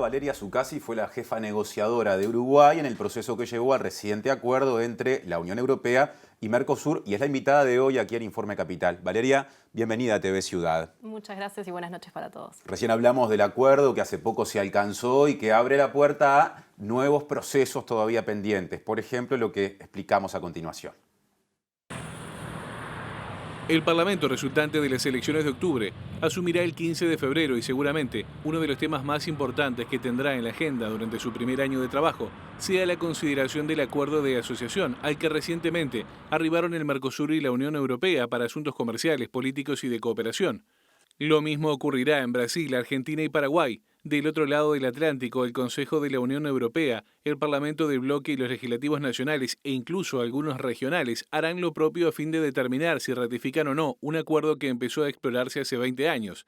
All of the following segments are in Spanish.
Valeria Zuccasi fue la jefa negociadora de Uruguay en el proceso que llevó al reciente acuerdo entre la Unión Europea y Mercosur y es la invitada de hoy aquí en Informe Capital. Valeria, bienvenida a TV Ciudad. Muchas gracias y buenas noches para todos. Recién hablamos del acuerdo que hace poco se alcanzó y que abre la puerta a nuevos procesos todavía pendientes. Por ejemplo, lo que explicamos a continuación. El Parlamento resultante de las elecciones de octubre asumirá el 15 de febrero y seguramente uno de los temas más importantes que tendrá en la agenda durante su primer año de trabajo sea la consideración del acuerdo de asociación al que recientemente arribaron el Mercosur y la Unión Europea para asuntos comerciales, políticos y de cooperación. Lo mismo ocurrirá en Brasil, Argentina y Paraguay. Del otro lado del Atlántico, el Consejo de la Unión Europea, el Parlamento del Bloque y los legislativos nacionales e incluso algunos regionales harán lo propio a fin de determinar si ratifican o no un acuerdo que empezó a explorarse hace 20 años.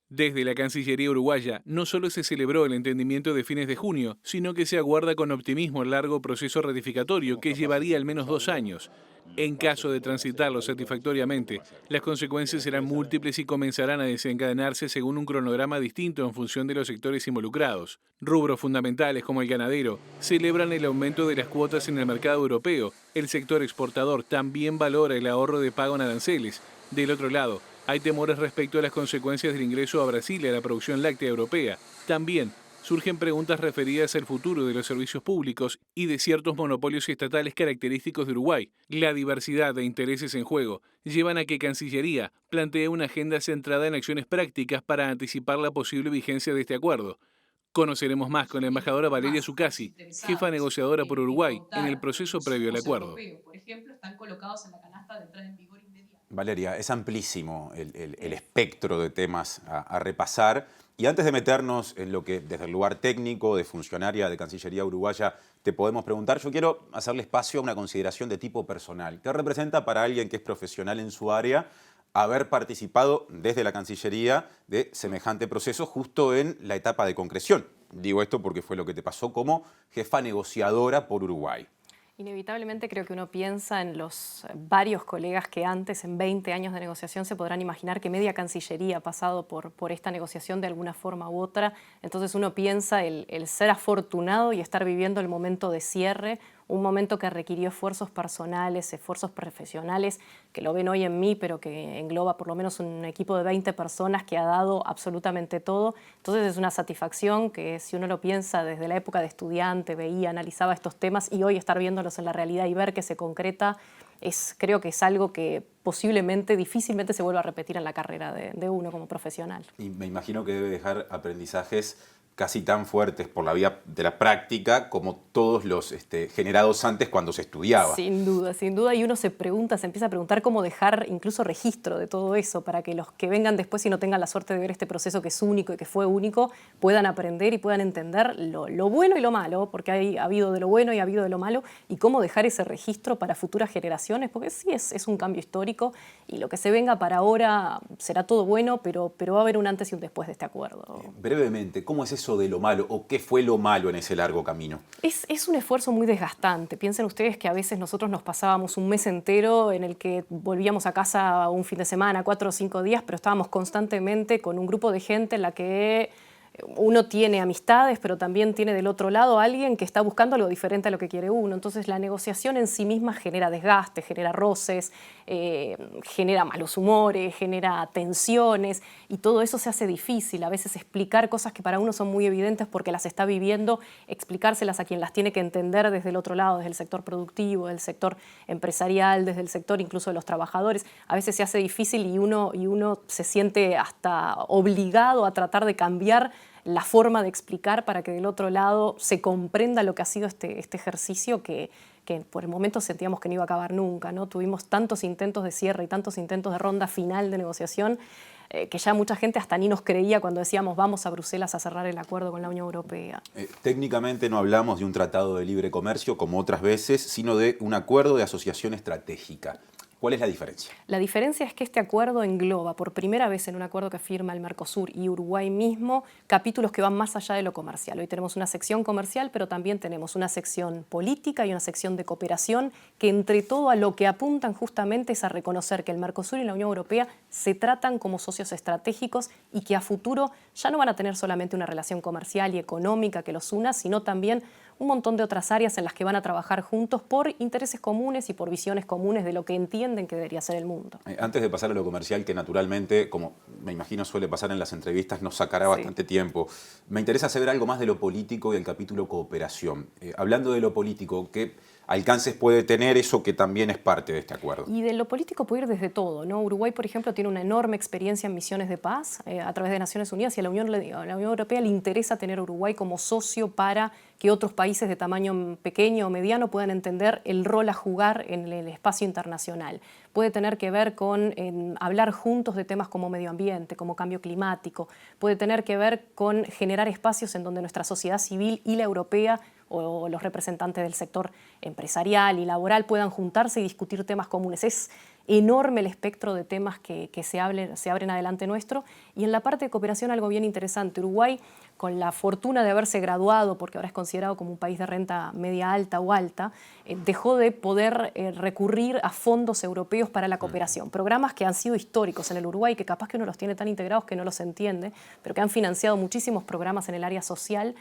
Desde la Cancillería uruguaya no solo se celebró el entendimiento de fines de junio, sino que se aguarda con optimismo el largo proceso ratificatorio que llevaría al menos 2 años. En caso de transitarlo satisfactoriamente, las consecuencias serán múltiples y comenzarán a desencadenarse según un cronograma distinto en función de los sectores involucrados. Rubros fundamentales como el ganadero celebran el aumento de las cuotas en el mercado europeo. El sector exportador también valora el ahorro de pago en aranceles. Del otro lado, hay temores respecto a las consecuencias del ingreso a Brasil y a la producción láctea europea. También surgen preguntas referidas al futuro de los servicios públicos y de ciertos monopolios estatales característicos de Uruguay. La diversidad de intereses en juego llevan a que Cancillería plantee una agenda centrada en acciones prácticas para anticipar la posible vigencia de este acuerdo. Conoceremos más con la embajadora Valeria Zuccasi, jefa negociadora por Uruguay, en el proceso previo al acuerdo. Por ejemplo, están colocados en la canasta de entrada en vigor inmediata. Valeria, es amplísimo el espectro de temas a repasar. Y antes de meternos en lo que desde el lugar técnico de funcionaria de Cancillería uruguaya te podemos preguntar, yo quiero hacerle espacio a una consideración de tipo personal. ¿Qué representa para alguien que es profesional en su área haber participado desde la Cancillería de semejante proceso justo en la etapa de concreción? Digo esto porque fue lo que te pasó como jefa negociadora por Uruguay. Inevitablemente creo que uno piensa en los varios colegas que antes, en 20 años de negociación, se podrán imaginar que media Cancillería ha pasado por esta negociación de alguna forma u otra. Entonces uno piensa el ser afortunado y estar viviendo el momento de cierre, un momento que requirió esfuerzos personales, esfuerzos profesionales, que lo ven hoy en mí, pero que engloba por lo menos un equipo de 20 personas que ha dado absolutamente todo. Entonces es una satisfacción que si uno lo piensa desde la época de estudiante, veía, analizaba estos temas y hoy estar viéndolos en la realidad y ver que se concreta, creo que es algo que posiblemente, difícilmente se vuelva a repetir en la carrera de uno como profesional. Y me imagino que debe dejar aprendizajes casi tan fuertes por la vía de la práctica como todos los generados antes cuando se estudiaba. Sin duda. Y uno se empieza a preguntar cómo dejar incluso registro de todo eso para que los que vengan después y no tengan la suerte de ver este proceso que es único y que fue único, puedan aprender y puedan entender lo bueno y lo malo, porque ha habido de lo bueno y ha habido de lo malo, y cómo dejar ese registro para futuras generaciones, porque sí es un cambio histórico y lo que se venga para ahora será todo bueno, pero va a haber un antes y un después de este acuerdo. Brevemente, ¿cómo es eso de lo malo o qué fue lo malo en ese largo camino? Es un esfuerzo muy desgastante. Piensen ustedes que a veces nosotros nos pasábamos un mes entero en el que volvíamos a casa un fin de semana, 4 o 5 días, pero estábamos constantemente con un grupo de gente en la que uno tiene amistades, pero también tiene del otro lado a alguien que está buscando algo diferente a lo que quiere uno. Entonces la negociación en sí misma genera desgaste, genera roces, genera malos humores, genera tensiones y todo eso se hace difícil. A veces explicar cosas que para uno son muy evidentes porque las está viviendo, explicárselas a quien las tiene que entender desde el otro lado, desde el sector productivo, del sector empresarial, desde el sector incluso de los trabajadores. A veces se hace difícil y uno se siente hasta obligado a tratar de cambiar la forma de explicar para que del otro lado se comprenda lo que ha sido este ejercicio que por el momento sentíamos que no iba a acabar nunca, ¿no? Tuvimos tantos intentos de cierre y tantos intentos de ronda final de negociación que ya mucha gente hasta ni nos creía cuando decíamos vamos a Bruselas a cerrar el acuerdo con la Unión Europea. Técnicamente no hablamos de un tratado de libre comercio como otras veces, sino de un acuerdo de asociación estratégica. ¿Cuál es la diferencia? La diferencia es que este acuerdo engloba por primera vez en un acuerdo que firma el Mercosur y Uruguay mismo capítulos que van más allá de lo comercial. Hoy tenemos una sección comercial, pero también tenemos una sección política y una sección de cooperación que entre todo a lo que apuntan justamente es a reconocer que el Mercosur y la Unión Europea se tratan como socios estratégicos y que a futuro ya no van a tener solamente una relación comercial y económica que los una, sino también un montón de otras áreas en las que van a trabajar juntos por intereses comunes y por visiones comunes de lo que entienden que debería ser el mundo. Antes de pasar a lo comercial, que naturalmente, como me imagino suele pasar en las entrevistas, nos sacará bastante tiempo, me interesa saber algo más de lo político y del capítulo cooperación. Hablando de lo político, ¿qué alcances puede tener eso que también es parte de este acuerdo? Y de lo político puede ir desde todo, ¿no? Uruguay, por ejemplo, tiene una enorme experiencia en misiones de paz a través de Naciones Unidas y a la Unión Europea le interesa tener a Uruguay como socio para que otros países de tamaño pequeño o mediano puedan entender el rol a jugar en el espacio internacional. Puede tener que ver con hablar juntos de temas como medio ambiente, como cambio climático. Puede tener que ver con generar espacios en donde nuestra sociedad civil y la europea o los representantes del sector empresarial y laboral puedan juntarse y discutir temas comunes. Es enorme el espectro de temas que se abren adelante nuestro. Y en la parte de cooperación algo bien interesante. Uruguay, con la fortuna de haberse graduado, porque ahora es considerado como un país de renta media alta o alta, dejó de poder recurrir a fondos europeos para la cooperación. Programas que han sido históricos en el Uruguay, que capaz que uno los tiene tan integrados que no los entiende, pero que han financiado muchísimos programas en el área social.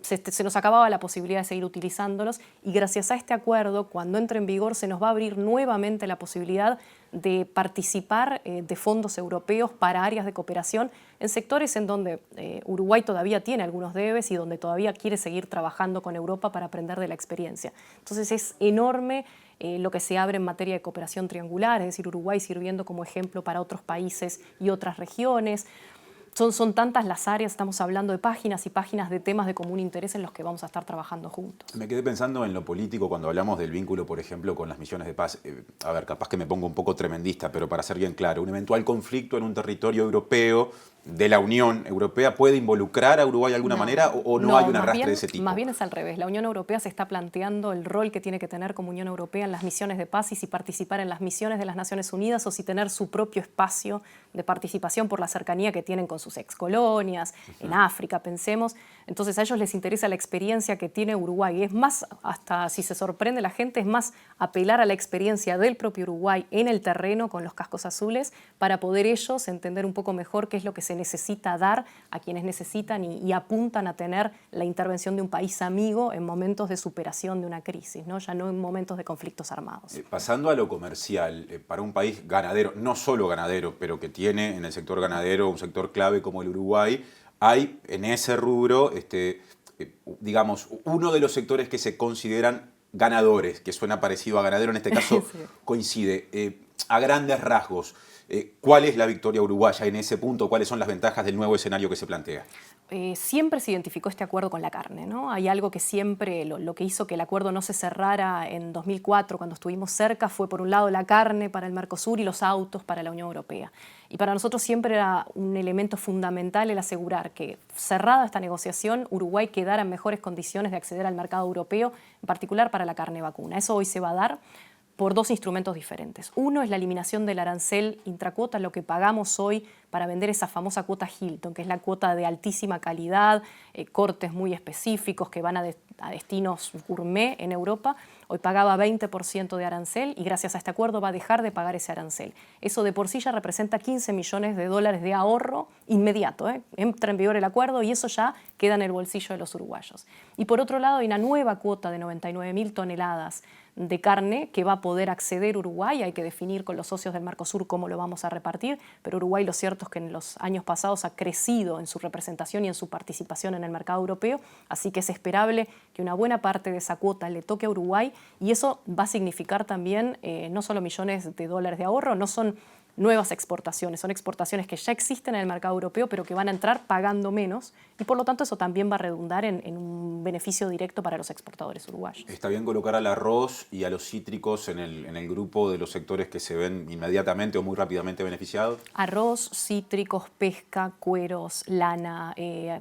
Se nos acababa la posibilidad de seguir utilizándolos y gracias a este acuerdo, cuando entre en vigor, se nos va a abrir nuevamente la posibilidad de participar de fondos europeos para áreas de cooperación en sectores en donde Uruguay todavía tiene algunos debes y donde todavía quiere seguir trabajando con Europa para aprender de la experiencia. Entonces es enorme lo que se abre en materia de cooperación triangular, es decir, Uruguay sirviendo como ejemplo para otros países y otras regiones. Son tantas las áreas, estamos hablando de páginas y páginas de temas de común interés en los que vamos a estar trabajando juntos. Me quedé pensando en lo político cuando hablamos del vínculo, por ejemplo, con las misiones de paz. A ver, capaz que me pongo un poco tremendista, pero para ser bien claro, un eventual conflicto en un territorio europeo de la Unión Europea puede involucrar a Uruguay de alguna manera o no hay un arrastre de ese tipo? Más bien es al revés. La Unión Europea se está planteando el rol que tiene que tener como Unión Europea en las misiones de paz y si participar en las misiones de las Naciones Unidas o si tener su propio espacio de participación por la cercanía que tienen con sus excolonias, en África, pensemos. Entonces a ellos les interesa la experiencia que tiene Uruguay. Es más, hasta si se sorprende la gente, es más apelar a la experiencia del propio Uruguay en el terreno con los cascos azules para poder ellos entender un poco mejor qué es lo que se necesita dar a quienes necesitan y apuntan a tener la intervención de un país amigo en momentos de superación de una crisis, ¿no? Ya no en momentos de conflictos armados. Pasando a lo comercial, para un país ganadero, no solo ganadero, pero que tiene en el sector ganadero un sector clave como el Uruguay, hay en ese rubro, digamos, uno de los sectores que se consideran ganadores, que suena parecido a ganadero, en este caso sí. Coincide. A grandes rasgos, ¿cuál es la victoria uruguaya en ese punto? ¿Cuáles son las ventajas del nuevo escenario que se plantea? Siempre se identificó este acuerdo con la carne, ¿no? Hay algo que siempre, lo que hizo que el acuerdo no se cerrara en 2004, cuando estuvimos cerca, fue por un lado la carne para el Mercosur y los autos para la Unión Europea. Y para nosotros siempre era un elemento fundamental el asegurar que, cerrada esta negociación, Uruguay quedara en mejores condiciones de acceder al mercado europeo, en particular para la carne vacuna. Eso hoy se va a dar por dos instrumentos diferentes. Uno es la eliminación del arancel intracuota, lo que pagamos hoy para vender esa famosa cuota Hilton, que es la cuota de altísima calidad, cortes muy específicos que van a destinos gourmet en Europa. Hoy pagaba 20% de arancel y gracias a este acuerdo va a dejar de pagar ese arancel. Eso de por sí ya representa 15 millones de dólares de ahorro inmediato. Entra en vigor el acuerdo y eso ya queda en el bolsillo de los uruguayos. Y por otro lado hay una nueva cuota de 99.000 toneladas de carne que va a poder acceder Uruguay. Hay que definir con los socios del Mercosur cómo lo vamos a repartir, pero Uruguay lo cierto es que en los años pasados ha crecido en su representación y en su participación en el mercado europeo, así que es esperable que una buena parte de esa cuota le toque a Uruguay y eso va a significar también no solo millones de dólares de ahorro, no son nuevas exportaciones, son exportaciones que ya existen en el mercado europeo pero que van a entrar pagando menos y por lo tanto eso también va a redundar en un beneficio directo para los exportadores uruguayos. Está bien colocar al arroz y a los cítricos en el grupo de los sectores que se ven inmediatamente o muy rápidamente beneficiados. Arroz, cítricos, pesca, cueros, lana,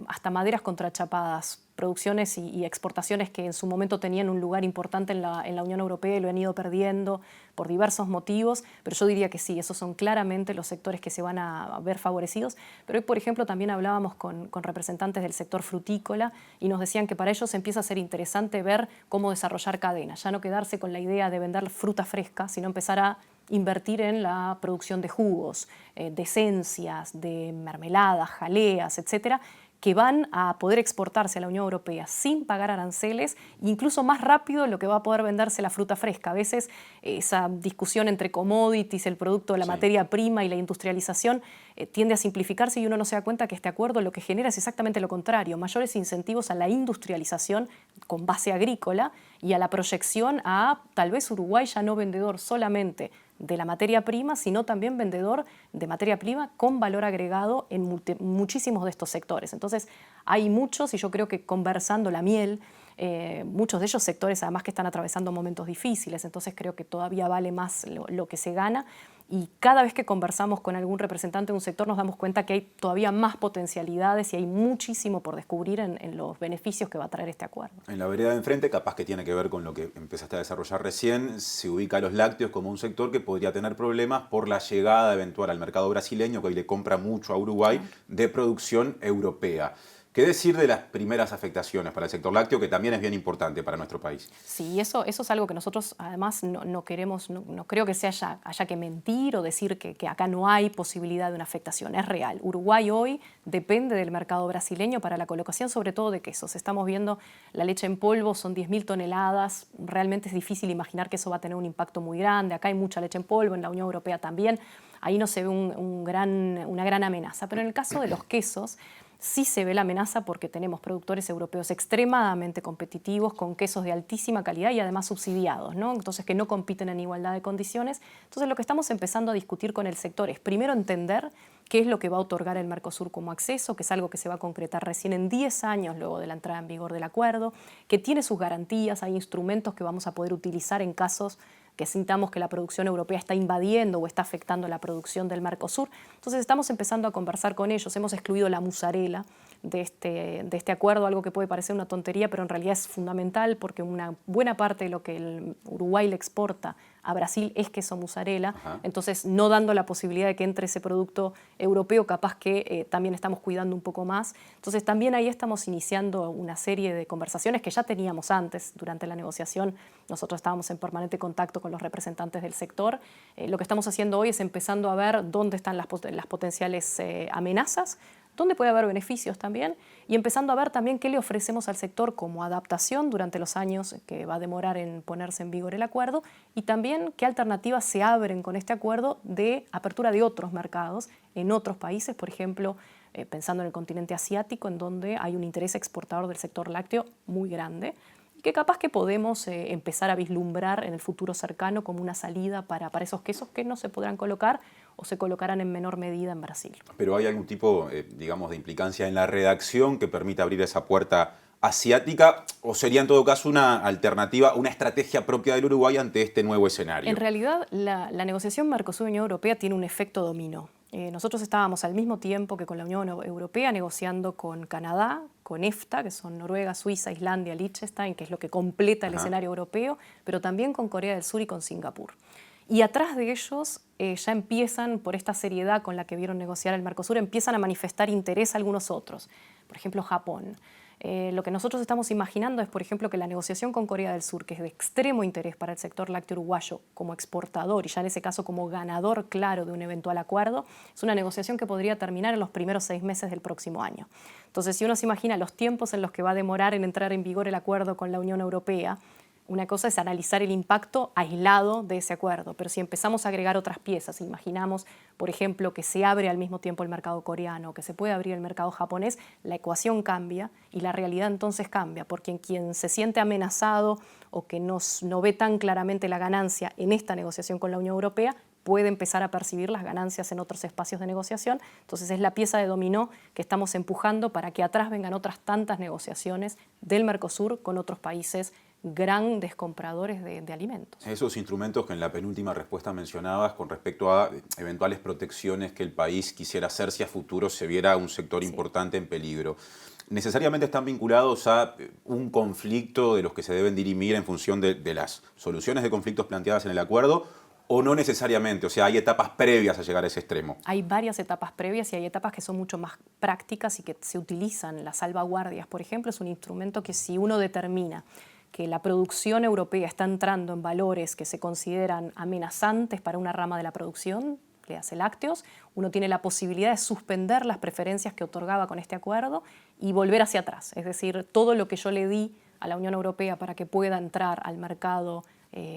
hasta maderas contrachapadas producciones y exportaciones que en su momento tenían un lugar importante en la Unión Europea y lo han ido perdiendo por diversos motivos, pero yo diría que sí, esos son claramente los sectores que se van a ver favorecidos. Pero hoy, por ejemplo, también hablábamos con representantes del sector frutícola y nos decían que para ellos empieza a ser interesante ver cómo desarrollar cadenas, ya no quedarse con la idea de vender fruta fresca, sino empezar a invertir en la producción de jugos, de esencias, de mermeladas, jaleas, etcétera, que van a poder exportarse a la Unión Europea sin pagar aranceles, incluso más rápido de lo que va a poder venderse la fruta fresca. A veces esa discusión entre commodities, el producto, la materia prima y la industrialización tiende a simplificarse y uno no se da cuenta que este acuerdo lo que genera es exactamente lo contrario, mayores incentivos a la industrialización con base agrícola y a la proyección a tal vez Uruguay ya no vendedor solamente de la materia prima, sino también vendedor de materia prima con valor agregado en muchísimos de estos sectores. Entonces, hay muchos, y yo creo que conversando la miel, muchos de ellos sectores además que están atravesando momentos difíciles, entonces creo que todavía vale más lo que se gana. Y cada vez que conversamos con algún representante de un sector nos damos cuenta que hay todavía más potencialidades y hay muchísimo por descubrir en los beneficios que va a traer este acuerdo. En la vereda de enfrente, capaz que tiene que ver con lo que empezaste a desarrollar recién, se ubica a los lácteos como un sector que podría tener problemas por la llegada eventual al mercado brasileño, que hoy le compra mucho a Uruguay, de producción europea. ¿Qué decir de las primeras afectaciones para el sector lácteo, que también es bien importante para nuestro país? Sí, eso es algo que nosotros además no queremos, no creo que haya que mentir o decir que acá no hay posibilidad de una afectación, es real. Uruguay hoy depende del mercado brasileño para la colocación sobre todo de quesos. Estamos viendo la leche en polvo, son 10.000 toneladas, realmente es difícil imaginar que eso va a tener un impacto muy grande. Acá hay mucha leche en polvo, en la Unión Europea también, ahí no se ve una gran amenaza, pero en el caso de los quesos, sí se ve la amenaza porque tenemos productores europeos extremadamente competitivos, con quesos de altísima calidad y además subsidiados, ¿no? Entonces que no compiten en igualdad de condiciones. Entonces lo que estamos empezando a discutir con el sector es primero entender qué es lo que va a otorgar el Mercosur como acceso, que es algo que se va a concretar recién en 10 años luego de la entrada en vigor del acuerdo, que tiene sus garantías, hay instrumentos que vamos a poder utilizar en casos que sintamos que la producción europea está invadiendo o está afectando la producción del Mercosur. Entonces estamos empezando a conversar con ellos. Hemos excluido la mozzarella de este acuerdo, algo que puede parecer una tontería, pero en realidad es fundamental porque una buena parte de lo que el Uruguay le exporta a Brasil es queso mozzarella. Entonces no dando la posibilidad de que entre ese producto europeo, capaz que también estamos cuidando un poco más. Entonces también ahí estamos iniciando una serie de conversaciones que ya teníamos antes durante la negociación. Nosotros estábamos en permanente contacto con los representantes del sector. Lo que estamos haciendo hoy es empezando a ver dónde están las potenciales amenazas, dónde puede haber beneficios también, y empezando a ver también qué le ofrecemos al sector como adaptación durante los años que va a demorar en ponerse en vigor el acuerdo, y también qué alternativas se abren con este acuerdo de apertura de otros mercados en otros países, por ejemplo, pensando en el continente asiático, en donde hay un interés exportador del sector lácteo muy grande, y que capaz que podemos empezar a vislumbrar en el futuro cercano como una salida para esos quesos que no se podrán colocar o se colocarán en menor medida en Brasil. ¿Pero hay algún tipo, digamos, de implicancia en la redacción que permita abrir esa puerta asiática, o sería en todo caso una alternativa, una estrategia propia del Uruguay ante este nuevo escenario? En realidad, la negociación Mercosur-Unión Europea tiene un efecto dominó. Nosotros estábamos al mismo tiempo que con la Unión Europea negociando con Canadá, con EFTA, que son Noruega, Suiza, Islandia, Liechtenstein, que es lo que completa el escenario europeo, pero también con Corea del Sur y con Singapur. Y atrás de ellos ya empiezan, por esta seriedad con la que vieron negociar el Mercosur, empiezan a manifestar interés algunos otros. Por ejemplo, Japón. Lo que nosotros estamos imaginando es, por ejemplo, que la negociación con Corea del Sur, que es de extremo interés para el sector lácteo uruguayo como exportador y ya en ese caso como ganador claro de un eventual acuerdo, es una negociación que podría terminar en los primeros 6 meses del próximo año. Entonces, si uno se imagina los tiempos en los que va a demorar en entrar en vigor el acuerdo con la Unión Europea, una cosa es analizar el impacto aislado de ese acuerdo, pero si empezamos a agregar otras piezas, imaginamos, por ejemplo, que se abre al mismo tiempo el mercado coreano, que se puede abrir el mercado japonés, la ecuación cambia y la realidad entonces cambia, porque quien se siente amenazado o que no ve tan claramente la ganancia en esta negociación con la Unión Europea, puede empezar a percibir las ganancias en otros espacios de negociación. Entonces es la pieza de dominó que estamos empujando para que atrás vengan otras tantas negociaciones del Mercosur con otros países grandes compradores de alimentos. Esos instrumentos que en la penúltima respuesta mencionabas con respecto a eventuales protecciones que el país quisiera hacer si a futuro se viera un sector importante en peligro. necesariamente están vinculados a un conflicto de los que se deben dirimir en función de las soluciones de conflictos planteadas en el acuerdo, o no necesariamente, o sea, hay etapas previas a llegar a ese extremo. Hay varias etapas previas y hay etapas que son mucho más prácticas y que se utilizan. Las salvaguardias, por ejemplo, es un instrumento que si uno determina que la producción europea está entrando en valores que se consideran amenazantes para una rama de la producción, le hace lácteos, uno tiene la posibilidad de suspender las preferencias que otorgaba con este acuerdo y volver hacia atrás. Es decir, todo lo que yo le di a la Unión Europea para que pueda entrar al mercado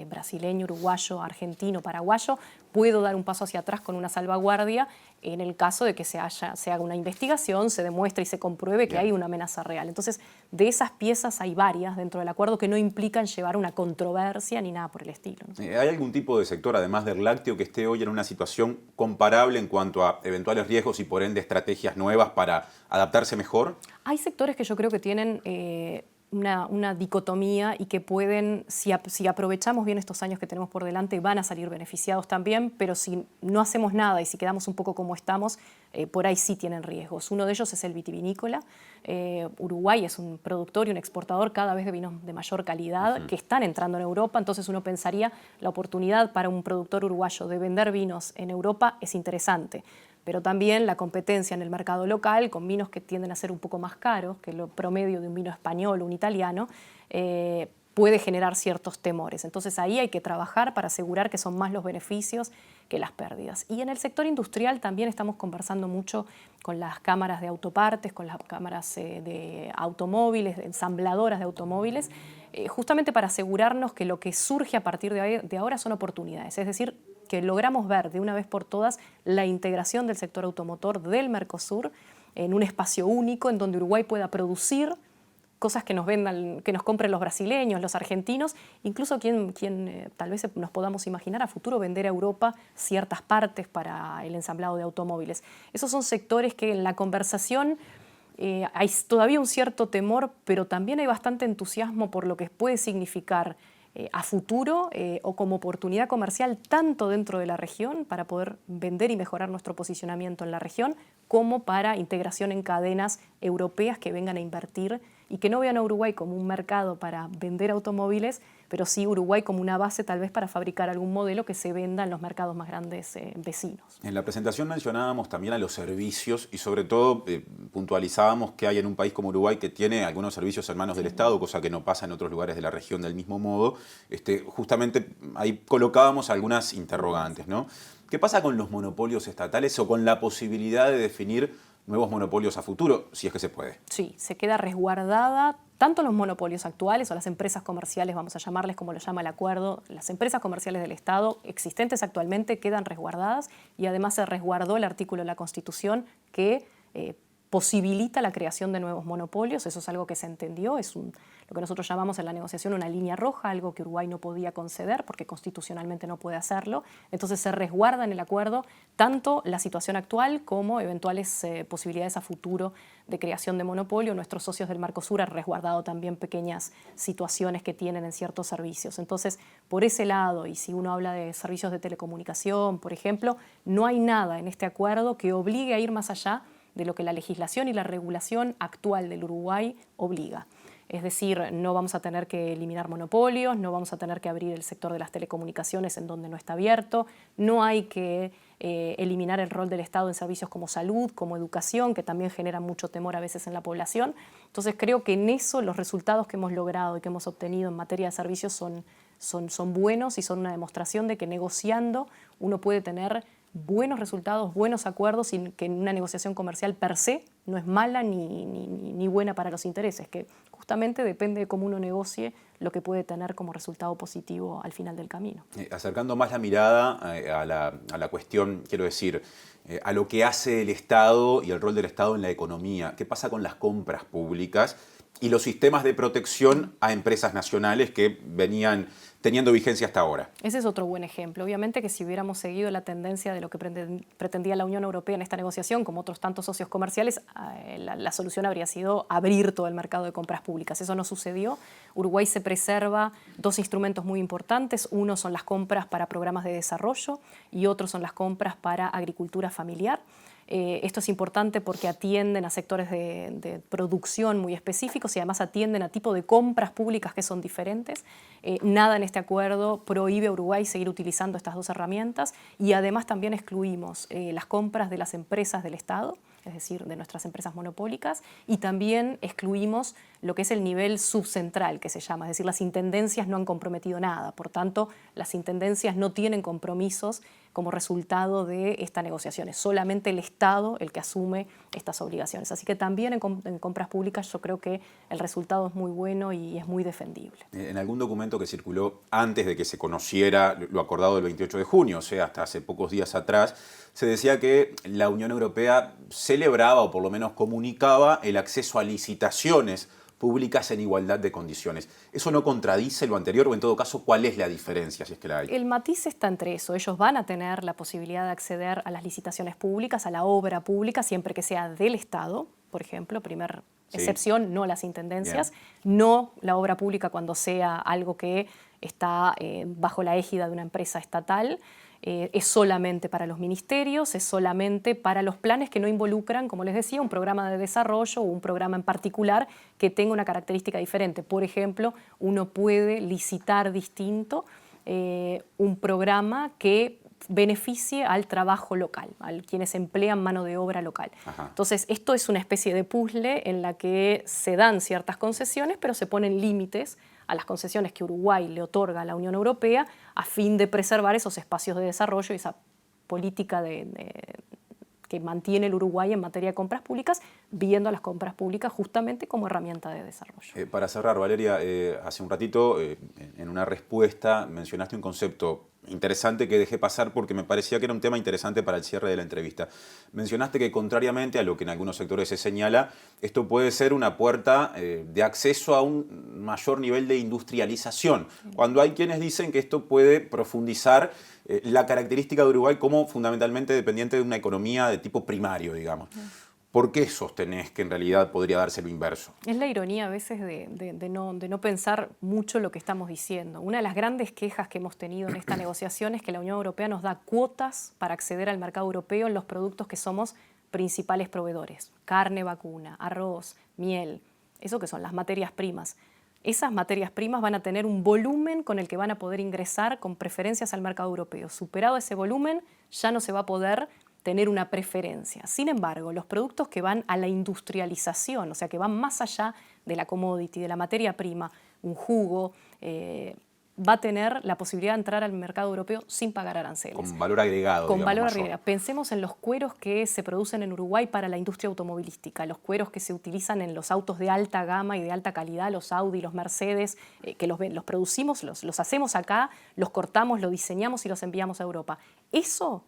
brasileño, uruguayo, argentino, paraguayo, puedo dar un paso hacia atrás con una salvaguardia en el caso de que se haga una investigación, se demuestre y se compruebe que hay una amenaza real. Entonces, de esas piezas hay varias dentro del acuerdo que no implican llevar una controversia ni nada por el estilo, ¿no? ¿Hay algún tipo de sector, además del lácteo, que esté hoy en una situación comparable en cuanto a eventuales riesgos y por ende estrategias nuevas para adaptarse mejor? Hay sectores que yo creo que tienen una dicotomía y que pueden, si aprovechamos bien estos años que tenemos por delante, van a salir beneficiados también, pero si no hacemos nada y si quedamos un poco como estamos, por ahí sí tienen riesgos. Uno de ellos es el vitivinícola. Uruguay es un productor y un exportador cada vez de vinos de mayor calidad que están entrando en Europa, entonces uno pensaría la oportunidad para un productor uruguayo de vender vinos en Europa es interesante. Pero también la competencia en el mercado local, con vinos que tienden a ser un poco más caros que lo promedio de un vino español o un italiano, puede generar ciertos temores. Entonces ahí hay que trabajar para asegurar que son más los beneficios que las pérdidas. Y en el sector industrial también estamos conversando mucho con las cámaras de autopartes, con las cámaras de automóviles, de ensambladoras de automóviles, justamente para asegurarnos que lo que surge a partir de ahora son oportunidades. Es decir, que logramos ver de una vez por todas la integración del sector automotor del Mercosur en un espacio único en donde Uruguay pueda producir cosas que nos vendan, que nos compren los brasileños, los argentinos, incluso quien tal vez nos podamos imaginar a futuro vender a Europa ciertas partes para el ensamblado de automóviles. Esos son sectores que en la conversación hay todavía un cierto temor, pero también hay bastante entusiasmo por lo que puede significar a futuro o como oportunidad comercial tanto dentro de la región para poder vender y mejorar nuestro posicionamiento en la región como para integración en cadenas europeas que vengan a invertir y que no vean a Uruguay como un mercado para vender automóviles, pero sí Uruguay como una base tal vez para fabricar algún modelo que se venda en los mercados más grandes vecinos. En la presentación mencionábamos también a los servicios y sobre todo puntualizábamos que hay en un país como Uruguay que tiene algunos servicios en manos del Estado, cosa que no pasa en otros lugares de la región del mismo modo. Justamente ahí colocábamos algunas interrogantes, ¿no? ¿Qué pasa con los monopolios estatales o con la posibilidad de definir nuevos monopolios a futuro, si es que se puede? Sí, se queda resguardada tanto los monopolios actuales o las empresas comerciales, vamos a llamarles como lo llama el acuerdo, las empresas comerciales del Estado existentes actualmente quedan resguardadas y además se resguardó el artículo de la Constitución que posibilita la creación de nuevos monopolios. Eso es algo que se entendió, es lo que nosotros llamamos en la negociación una línea roja, algo que Uruguay no podía conceder porque constitucionalmente no puede hacerlo. Entonces se resguarda en el acuerdo tanto la situación actual como eventuales posibilidades a futuro de creación de monopolio. Nuestros socios del Mercosur han resguardado también pequeñas situaciones que tienen en ciertos servicios. Entonces, por ese lado, y si uno habla de servicios de telecomunicación, por ejemplo, no hay nada en este acuerdo que obligue a ir más allá de lo que la legislación y la regulación actual del Uruguay obliga. Es decir, no vamos a tener que eliminar monopolios, no vamos a tener que abrir el sector de las telecomunicaciones en donde no está abierto, no hay que eliminar el rol del Estado en servicios como salud, como educación, que también generan mucho temor a veces en la población. Entonces creo que en eso los resultados que hemos logrado y que hemos obtenido en materia de servicios son buenos y son una demostración de que negociando uno puede tener buenos resultados, buenos acuerdos, sin que una negociación comercial per se no es mala ni buena para los intereses, que justamente depende de cómo uno negocie lo que puede tener como resultado positivo al final del camino. Acercando más la mirada a la cuestión, quiero decir, a lo que hace el Estado y el rol del Estado en la economía, ¿qué pasa con las compras públicas y los sistemas de protección a empresas nacionales que venían teniendo vigencia hasta ahora? Ese es otro buen ejemplo. Obviamente que si hubiéramos seguido la tendencia de lo que pretendía la Unión Europea en esta negociación, como otros tantos socios comerciales, la solución habría sido abrir todo el mercado de compras públicas. Eso no sucedió. Uruguay se preserva dos instrumentos muy importantes. Uno son las compras para programas de desarrollo y otro son las compras para agricultura familiar. Esto es importante porque atienden a sectores de producción muy específicos y además atienden a tipo de compras públicas que son diferentes. Nada en este acuerdo prohíbe a Uruguay seguir utilizando estas dos herramientas y además también excluimos las compras de las empresas del Estado, es decir, de nuestras empresas monopólicas, y también excluimos lo que es el nivel subcentral, que se llama, es decir, las intendencias no han comprometido nada, por tanto, las intendencias no tienen compromisos como resultado de esta negociación, es solamente el Estado el que asume estas obligaciones. Así que también en compras públicas yo creo que el resultado es muy bueno y es muy defendible. En algún documento que circuló antes de que se conociera lo acordado del 28 de junio, o sea, hasta hace pocos días atrás, se decía que la Unión Europea celebraba o por lo menos comunicaba el acceso a licitaciones públicas en igualdad de condiciones. ¿Eso no contradice lo anterior o en todo caso cuál es la diferencia, si es que la hay? El matiz está entre eso. Ellos van a tener la posibilidad de acceder a las licitaciones públicas, a la obra pública, siempre que sea del Estado, por ejemplo, primera excepción, no las intendencias, no la obra pública cuando sea algo que está bajo la égida de una empresa estatal. Es solamente para los ministerios, es solamente para los planes que no involucran, como les decía, un programa de desarrollo o un programa en particular que tenga una característica diferente. Por ejemplo, uno puede licitar distinto un programa que beneficie al trabajo local, a quienes emplean mano de obra local. Ajá. Entonces, esto es una especie de puzzle en la que se dan ciertas concesiones, pero se ponen límites a las concesiones que Uruguay le otorga a la Unión Europea a fin de preservar esos espacios de desarrollo y esa política que mantiene el Uruguay en materia de compras públicas, viendo a las compras públicas justamente como herramienta de desarrollo. Para cerrar, Valeria, hace un ratito en una respuesta mencionaste un concepto interesante que dejé pasar porque me parecía que era un tema interesante para el cierre de la entrevista. Mencionaste que contrariamente a lo que en algunos sectores se señala, esto puede ser una puerta de acceso a un mayor nivel de industrialización, cuando hay quienes dicen que esto puede profundizar la característica de Uruguay como fundamentalmente dependiente de una economía de tipo primario, digamos. ¿Por qué sostenés que en realidad podría darse lo inverso? Es la ironía a veces de no pensar mucho lo que estamos diciendo. Una de las grandes quejas que hemos tenido en esta negociación es que la Unión Europea nos da cuotas para acceder al mercado europeo en los productos que somos principales proveedores. Carne vacuna, arroz, miel, eso que son las materias primas. Esas materias primas van a tener un volumen con el que van a poder ingresar con preferencias al mercado europeo. Superado ese volumen, ya no se va a poder tener una preferencia. Sin embargo, los productos que van a la industrialización, o sea, que van más allá de la commodity, de la materia prima, un jugo, va a tener la posibilidad de entrar al mercado europeo sin pagar aranceles. Con valor agregado. Con valor agregado. Pensemos en los cueros que se producen en Uruguay para la industria automovilística, los cueros que se utilizan en los autos de alta gama y de alta calidad, los Audi, los Mercedes, que los producimos, los hacemos acá, los cortamos, los diseñamos y los enviamos a Europa. Eso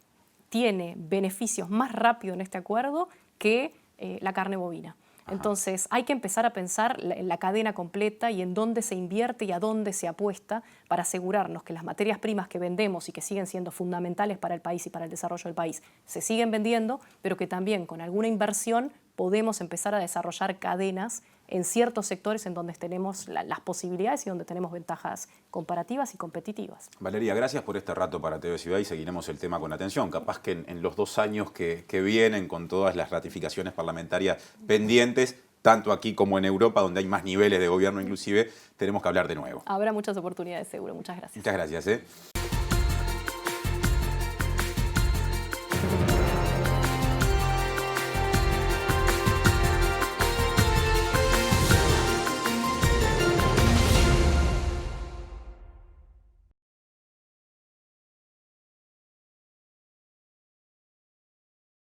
tiene beneficios más rápido en este acuerdo que la carne bovina. Entonces hay que empezar a pensar en la cadena completa y en dónde se invierte y a dónde se apuesta para asegurarnos que las materias primas que vendemos y que siguen siendo fundamentales para el país y para el desarrollo del país se siguen vendiendo, pero que también con alguna inversión podemos empezar a desarrollar cadenas en ciertos sectores en donde tenemos las posibilidades y donde tenemos ventajas comparativas y competitivas. Valeria, gracias por este rato para TV Ciudad y seguiremos el tema con atención. Capaz que en los 2 años que vienen, con todas las ratificaciones parlamentarias pendientes, tanto aquí como en Europa, donde hay más niveles de gobierno inclusive, tenemos que hablar de nuevo. Habrá muchas oportunidades seguro. Muchas gracias. Muchas gracias.